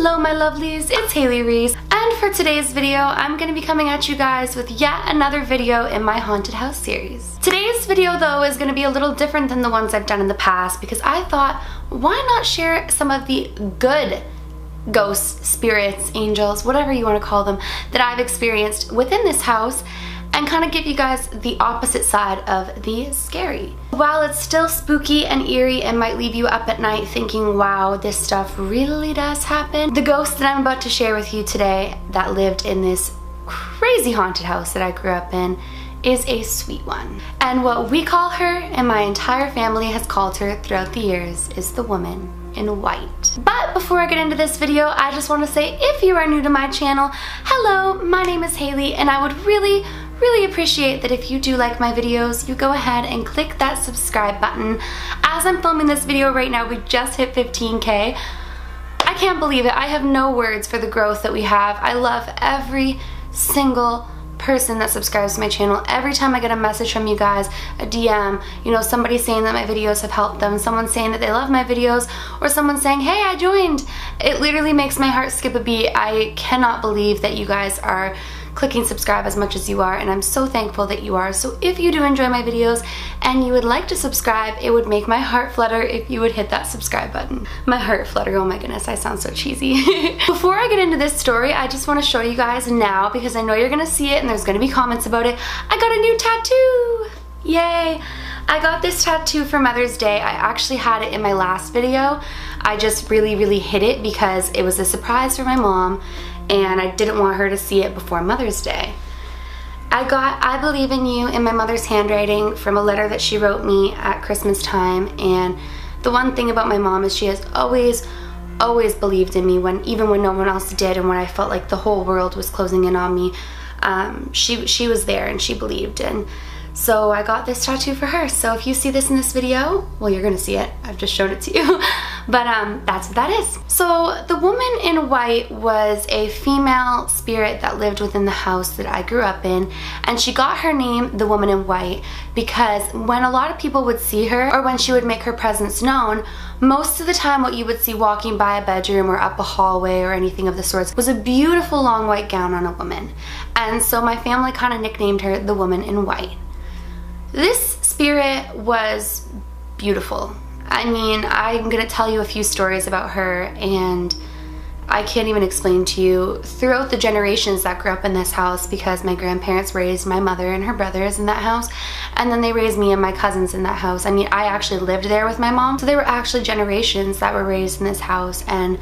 Hello my lovelies, it's Haley Reese, and for today's video I'm going to be coming at you guys with yet another video in my haunted house series. Today's video though is going to be a little different than the ones I've done in the past because I thought, why not share some of the good ghosts, spirits, angels, whatever you want to call them, that I've experienced within this house, and kind of give you guys the opposite side of the scary. While it's still spooky and eerie and might leave you up at night thinking, wow, this stuff really does happen, the ghost that I'm about to share with you today that lived in this crazy haunted house that I grew up in is a sweet one. And what we call her, and my entire family has called her throughout the years, is the woman in white. But before I get into this video, I just want to say, if you are new to my channel, hello, my name is Haley, and I would really appreciate that if you do like my videos, you go ahead and click that subscribe button. As I'm filming this video right now, we just hit 15K. I can't believe it. I have no words for the growth that we have. I love every single person that subscribes to my channel. Every time I get a message from you guys, a DM, you know, somebody saying that my videos have helped them, someone saying that they love my videos, or someone saying, hey, I joined. It literally makes my heart skip a beat. I cannot believe that you guys are clicking subscribe as much as you are, and I'm so thankful that you are. So if you do enjoy my videos and you would like to subscribe, it would make my heart flutter if you would hit that subscribe button. My heart flutter, oh my goodness, I sound so cheesy. Before I get into this story, I just want to show you guys now, because I know you're gonna see it and there's gonna be comments about it. I got a new tattoo! Yay! I got this tattoo for Mother's Day. I actually had it in my last video. I just really hid it because it was a surprise for my mom, and I didn't want her to see it before Mother's Day. I got I believe in you in my mother's handwriting from a letter that she wrote me at Christmas time, and the one thing about my mom is she has always believed in me, even when no one else did, and when I felt like the whole world was closing in on me. She was there and she believed, and so I got this tattoo for her. So if you see this in this video, well, you're gonna see it. I've just showed it to you. But that's what that is. So the woman in white was a female spirit that lived within the house that I grew up in, and she got her name, the woman in white, because when a lot of people would see her, or when she would make her presence known, most of the time what you would see walking by a bedroom or up a hallway or anything of the sorts was a beautiful long white gown on a woman. And so my family kind of nicknamed her the woman in white. This spirit was beautiful. I mean, I'm gonna tell you a few stories about her, and I can't even explain to you throughout the generations that grew up in this house, because my grandparents raised my mother and her brothers in that house, and then they raised me and my cousins in that house. I mean, I actually lived there with my mom, so there were actually generations that were raised in this house, and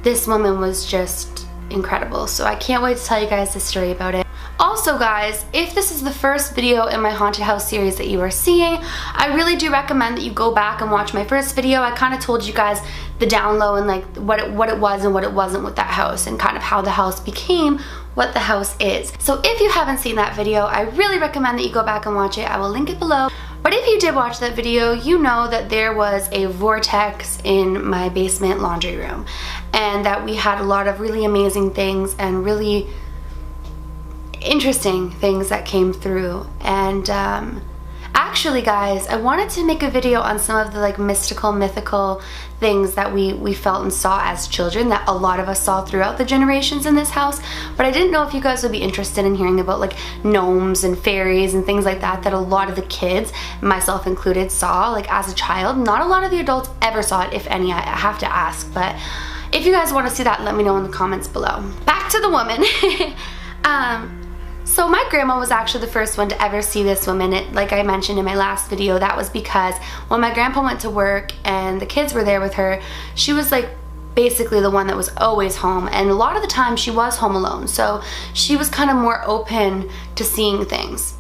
this woman was just incredible. So I can't wait to tell you guys the story about it. Also guys, if this is the first video in my haunted house series that you are seeing, I really do recommend that you go back and watch my first video. I kind of told you guys the down low and like what it was and what it wasn't with that house, and kind of how the house became what the house is. So if you haven't seen that video, I really recommend that you go back and watch it. I will link it below. But if you did watch that video, you know that there was a vortex in my basement laundry room, and that we had a lot of really amazing things and really interesting things that came through. And actually guys, I wanted to make a video on some of the like mythical things that we felt and saw as children, that a lot of us saw throughout the generations in this house. But I didn't know if you guys would be interested in hearing about like gnomes and fairies and things like that a lot of the kids, myself included, saw like as a child. Not a lot of the adults ever saw it, if any. I have to ask. But if you guys want to see that, let me know in the comments below. Back to the woman. So my grandma was actually the first one to ever see this woman. Like I mentioned in my last video, that was because when my grandpa went to work and the kids were there with her, she was like basically the one that was always home, and a lot of the time she was home alone, so she was kind of more open to seeing things.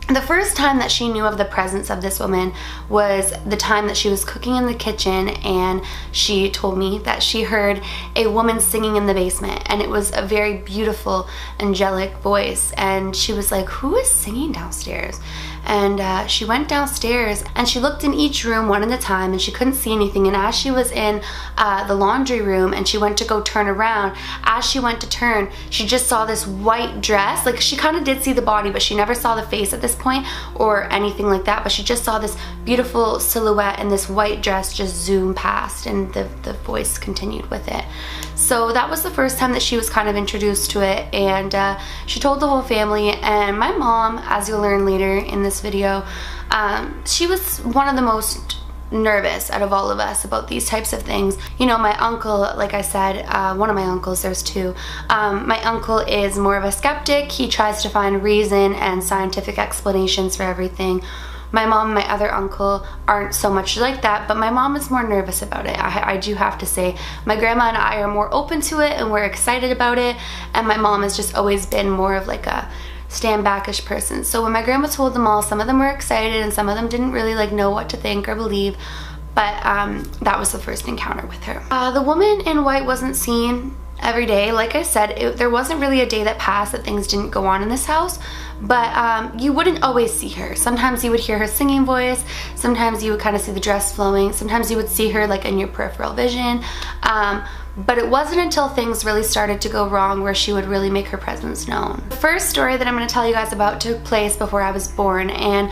The first time that she knew of the presence of this woman was the time that she was cooking in the kitchen, and she told me that she heard a woman singing in the basement, and it was a very beautiful angelic voice, and she was like, who is singing downstairs? And she went downstairs and she looked in each room one at a time, and she couldn't see anything. And as she was in the laundry room and she went to go turn around, as she went to turn, she just saw this white dress. Like, she kind of did see the body, but she never saw the face at the this point or anything like that, but she just saw this beautiful silhouette in this white dress just zoom past, and the voice continued with it. So that was the first time that she was kind of introduced to it, and she told the whole family. And my mom, as you'll learn later in this video, she was one of the most nervous out of all of us about these types of things. You know, my uncle, like I said, one of my uncles, there's two, my uncle is more of a skeptic. He tries to find reason and scientific explanations for everything. My mom and my other uncle aren't so much like that, but my mom is more nervous about it. I do have to say. My grandma and I are more open to it and we're excited about it, and my mom has just always been more of like a stand backish person. So when my grandma told them all, some of them were excited and some of them didn't really like know what to think or believe, but that was the first encounter with her. The woman in white wasn't seen every day. Like I said, there wasn't really a day that passed that things didn't go on in this house, but you wouldn't always see her. Sometimes you would hear her singing voice, sometimes you would kind of see the dress flowing, sometimes you would see her like in your peripheral vision, but it wasn't until things really started to go wrong where she would really make her presence known. The first story that I'm going to tell you guys about took place before I was born, and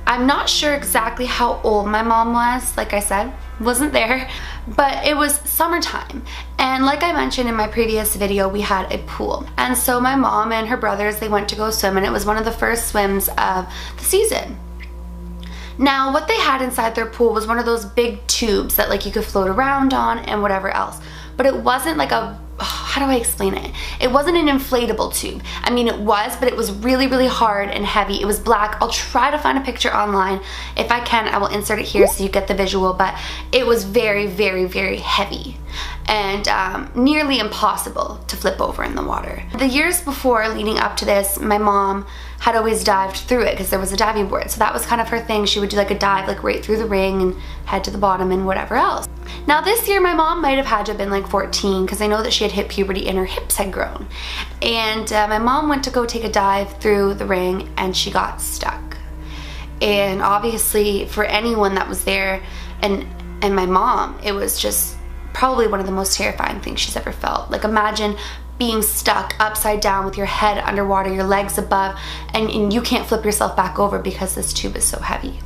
I'm not sure exactly how old my mom was. Like I said, wasn't there, but it was summertime, and like I mentioned in my previous video, we had a pool, and so my mom and her brothers, they went to go swim, and it was one of the first swims of the season. Now what they had inside their pool was one of those big tubes that like you could float around on and whatever else, but it wasn't like a, how do I explain it? It wasn't an inflatable tube. I mean, it was, but it was really, really hard and heavy. It was black. I'll try to find a picture online. If I can, I will insert it here so you get the visual, but it was very, very, very heavy and nearly impossible to flip over in the water. The years before, leading up to this, my mom had always dived through it because there was a diving board. So that was kind of her thing. She would do like a dive like right through the ring and head to the bottom and whatever else. Now this year my mom might have had to have been like 14 because I know that she had hit puberty and her hips had grown. And my mom went to go take a dive through the ring and she got stuck. And obviously for anyone that was there and my mom, it was just probably one of the most terrifying things she's ever felt. Like imagine being stuck upside down with your head underwater, your legs above, and you can't flip yourself back over because this tube is so heavy.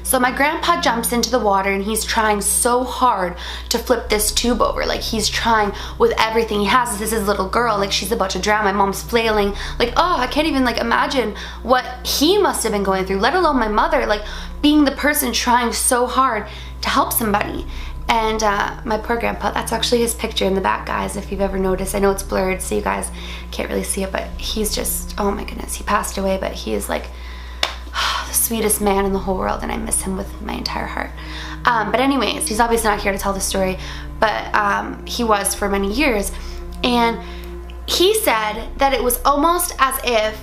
So my grandpa jumps into the water and he's trying so hard to flip this tube over. Like he's trying with everything he has. This is his little girl, like she's about to drown. My mom's flailing. Like, oh, I can't even like imagine what he must have been going through, let alone my mother, like being the person trying so hard to help somebody. And my poor grandpa, that's actually his picture in the back, guys, if you've ever noticed. I know it's blurred, so you guys can't really see it, but he's just, oh my goodness, he passed away, but he is like the sweetest man in the whole world, and I miss him with my entire heart. But anyways, he's obviously not here to tell the story, but he was for many years. And he said that it was almost as if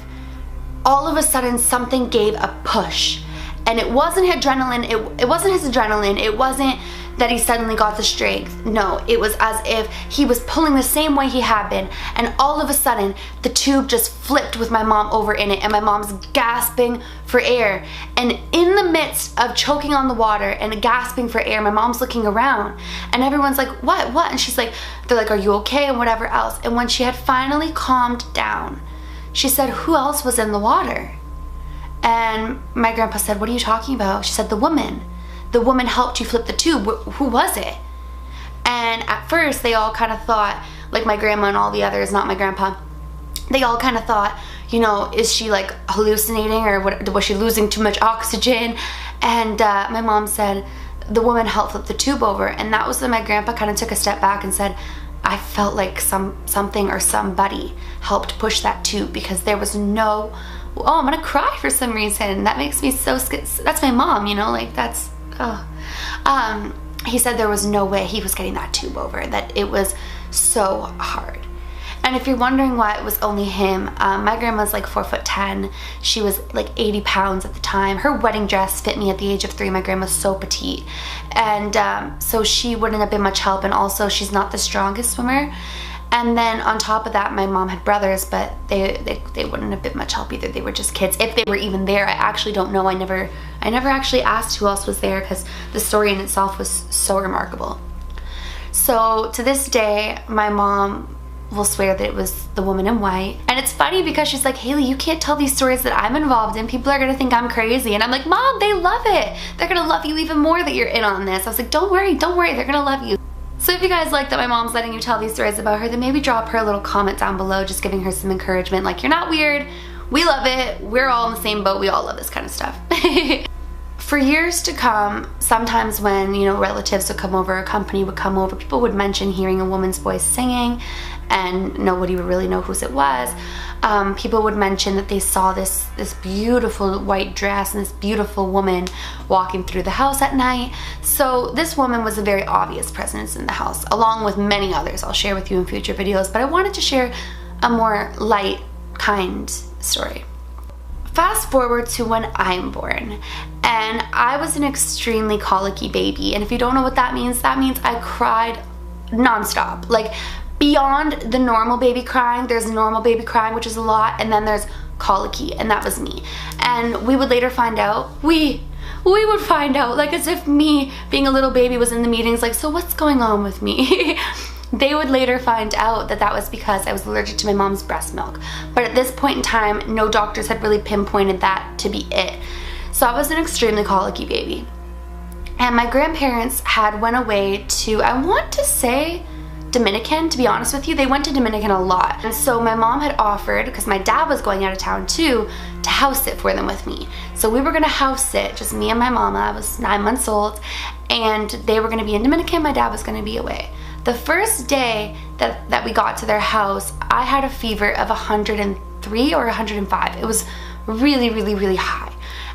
all of a sudden something gave a push. And it wasn't adrenaline, it wasn't his adrenaline, it wasn't that he suddenly got the strength. No, it was as if he was pulling the same way he had been, and all of a sudden the tube just flipped with my mom over in it, and my mom's gasping for air. And in the midst of choking on the water and gasping for air, my mom's looking around and everyone's like, what? And she's like, they're like, are you okay? And whatever else. And when she had finally calmed down, she said, who else was in the water? And my grandpa said, what are you talking about? She said, the woman. The woman helped you flip the tube. Who was it? And at first they all kind of thought, like my grandma and all the others, not my grandpa, they all kind of thought, you know, is she like hallucinating, or what, was she losing too much oxygen? And my mom said, the woman helped flip the tube over. And that was when my grandpa kind of took a step back and said, I felt like something or somebody helped push that tube, because there was no, oh, I'm gonna cry for some reason. That makes me so scared. That's my mom, you know, like that's, oh. He said there was no way he was getting that tube over, that it was so hard. And if you're wondering why it was only him, my grandma's like 4'10". She was like 80 pounds at the time. Her wedding dress fit me at the age of 3. My grandma's so petite. And so she wouldn't have been much help, and also she's not the strongest swimmer. And then on top of that, my mom had brothers, but they wouldn't have been much help either. They were just kids, if they were even there. I actually don't know. I never actually asked who else was there, because the story in itself was so remarkable. So to this day, my mom will swear that it was the woman in white. And it's funny because she's like, Haley, you can't tell these stories that I'm involved in. People are gonna think I'm crazy. And I'm like, Mom, they love it. They're gonna love you even more that you're in on this. I was like, don't worry, they're gonna love you. So if you guys like that my mom's letting you tell these stories about her, then maybe drop her a little comment down below, just giving her some encouragement. Like, you're not weird, we love it, we're all in the same boat, we all love this kind of stuff. For years to come, sometimes when, you know, relatives would come over, a company would come over, people would mention hearing a woman's voice singing, and nobody would really know whose it was. People would mention that they saw this beautiful white dress and this beautiful woman walking through the house at night. So this woman was a very obvious presence in the house, along with many others I'll share with you in future videos, but I wanted to share a more light, kind story. Fast forward to when I'm born, and I was an extremely colicky baby, and if you don't know what that means I cried nonstop. Like, beyond the normal baby crying, there's normal baby crying, which is a lot, and then there's colicky, and that was me. And we would later find out, we would find out, like, as if me being a little baby was in the meetings, like, so what's going on with me? They would later find out that that was because I was allergic to my mom's breast milk. But at this point in time, no doctors had really pinpointed that to be it. So I was an extremely colicky baby. And my grandparents had went away to, I want to say, Dominican, to be honest with you. They went to Dominican a lot. And so my mom had offered, because my dad was going out of town too, to house sit for them with me. So we were gonna house sit, just me and my mama. I was 9 months old, and they were gonna be in Dominican, my dad was gonna be away. The first day that we got to their house, I had a fever of 103 or 105. It was really, really, really high.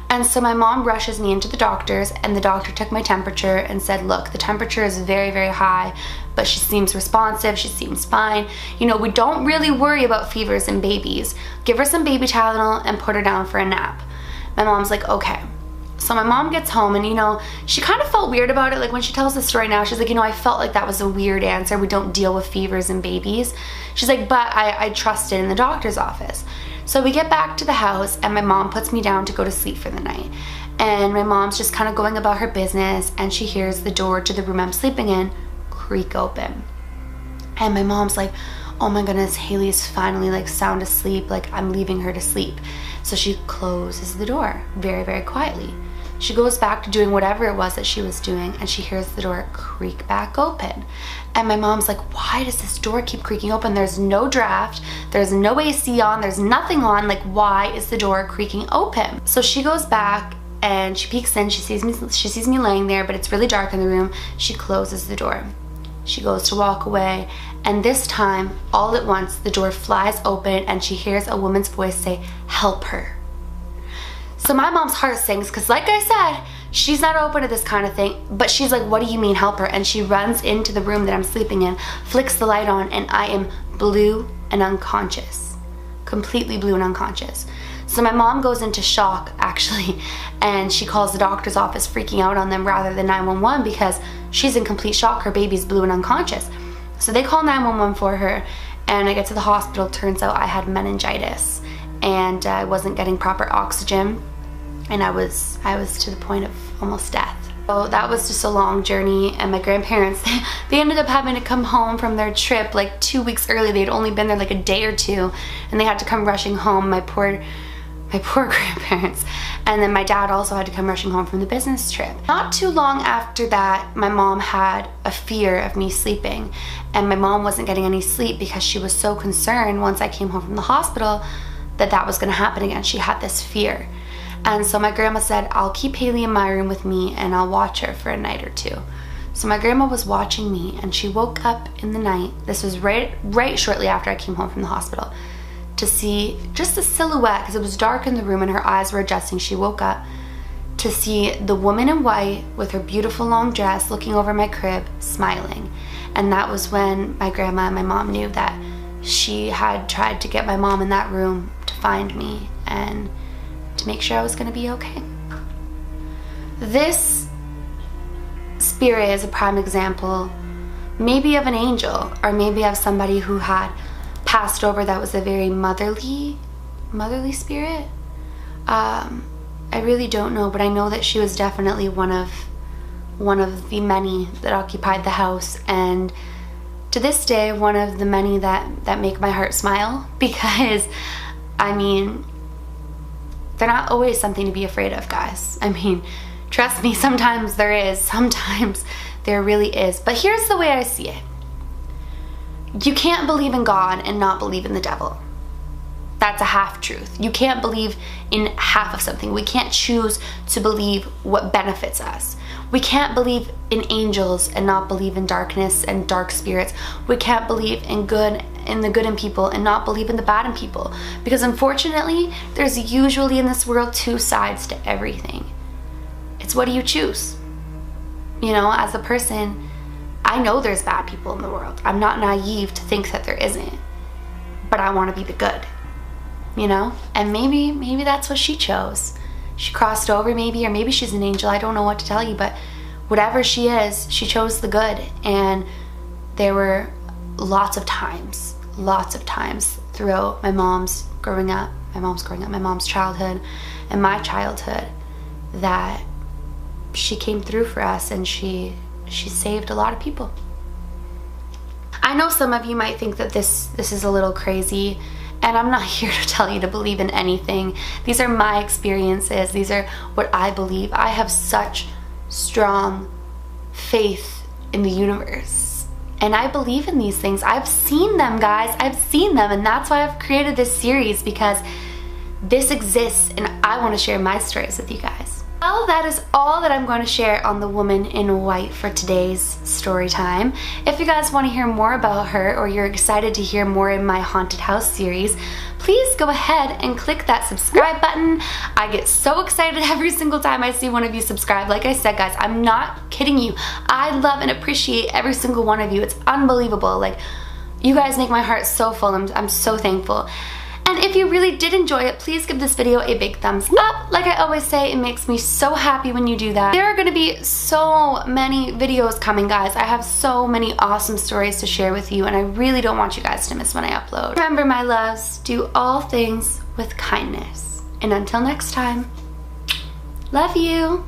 And so my mom rushes me into the doctor's, and the doctor took my temperature and said, look, the temperature is very, very high, but she seems responsive, she seems fine. You know, we don't really worry about fevers in babies. Give her some baby Tylenol and put her down for a nap. My mom's like, okay. So my mom gets home, and you know, she kind of felt weird about it. Like, when she tells the story now, she's like, you know, I felt like that was a weird answer. We don't deal with fevers in babies. She's like, but I trusted in the doctor's office. So we get back to the house, and my mom puts me down to go to sleep for the night. And my mom's just kind of going about her business, and she hears the door to the room I'm sleeping in creak open. And my mom's like, oh my goodness, Haley is finally like sound asleep, like I'm leaving her to sleep. So she closes the door very, very quietly. She goes back to doing whatever it was that she was doing, and she hears the door creak back open. And my mom's like, why does this door keep creaking open? There's no draft, there's no AC on, there's nothing on, like why is the door creaking open? So she goes back and she peeks in, she sees me laying there, but it's really dark in the room. She closes the door. She goes to walk away, and this time, all at once, the door flies open and she hears a woman's voice say, help her. So my mom's heart sinks, because like I said, she's not open to this kind of thing, but she's like, what do you mean help her? And she runs into the room that I'm sleeping in, flicks the light on, and I am blue and unconscious. Completely blue and unconscious. So my mom goes into shock, actually, and she calls the doctor's office, freaking out on them rather than 911, because she's in complete shock. Her baby's blue and unconscious. So they call 911 for her, and I get to the hospital. Turns out I had meningitis, and I wasn't getting proper oxygen, and I was to the point of almost death. So that was just a long journey, and my grandparents, they ended up having to come home from their trip like 2 weeks early. They'd only been there like a day or two, and they had to come rushing home, my poor grandparents. And then my dad also had to come rushing home from the business trip. Not too long after that, my mom had a fear of me sleeping, and my mom wasn't getting any sleep because she was so concerned once I came home from the hospital that that was gonna happen again. She had this fear. And so my grandma said, I'll keep Haley in my room with me and I'll watch her for a night or two. So my grandma was watching me, and she woke up in the night, this was right shortly after I came home from the hospital, to see just a silhouette, because it was dark in the room and her eyes were adjusting. She woke up to see the woman in white with her beautiful long dress looking over my crib, smiling. And that was when my grandma and my mom knew that she had tried to get my mom in that room to find me and to make sure I was going to be okay. This spirit is a prime example, maybe of an angel, or maybe of somebody who had passed over that was a very motherly spirit. I really don't know, but I know that she was definitely one of the many that occupied the house, and to this day, one of the many that make my heart smile, because, I mean, they're not always something to be afraid of, guys. I mean, trust me, sometimes there is, sometimes there really is. But here's the way I see it. You can't believe in God and not believe in the devil. That's a half-truth. You can't believe in half of something. We can't choose to believe what benefits us. We can't believe in angels and not believe in darkness and dark spirits. We can't believe in the good in people and not believe in the bad in people. Because unfortunately, there's usually in this world two sides to everything. It's what do you choose? You know, as a person, I know there's bad people in the world. I'm not naive to think that there isn't. But I want to be the good. You know? And maybe that's what she chose. She crossed over maybe, or maybe she's an angel. I don't know what to tell you, but whatever she is, she chose the good. And there were lots of times throughout my mom's childhood and my childhood, that she came through for us, and she saved a lot of people. I know some of you might think that this is a little crazy, and I'm not here to tell you to believe in anything. These are my experiences. These are what I believe. I have such strong faith in the universe. And I believe in these things. I've seen them, guys. I've seen them. And that's why I've created this series, because this exists and I want to share my stories with you guys. Well, that is all that I'm going to share on the woman in white for today's story time. If you guys want to hear more about her, or you're excited to hear more in my haunted house series, please go ahead and click that subscribe button. I get so excited every single time I see one of you subscribe. Like I said, guys, I'm not kidding you. I love and appreciate every single one of you. It's unbelievable. Like, you guys make my heart so full. I'm so thankful. And if you really did enjoy it, please give this video a big thumbs up. Like I always say, it makes me so happy when you do that. There are going to be so many videos coming, guys. I have so many awesome stories to share with you, and I really don't want you guys to miss when I upload. Remember, my loves, do all things with kindness. And until next time, love you.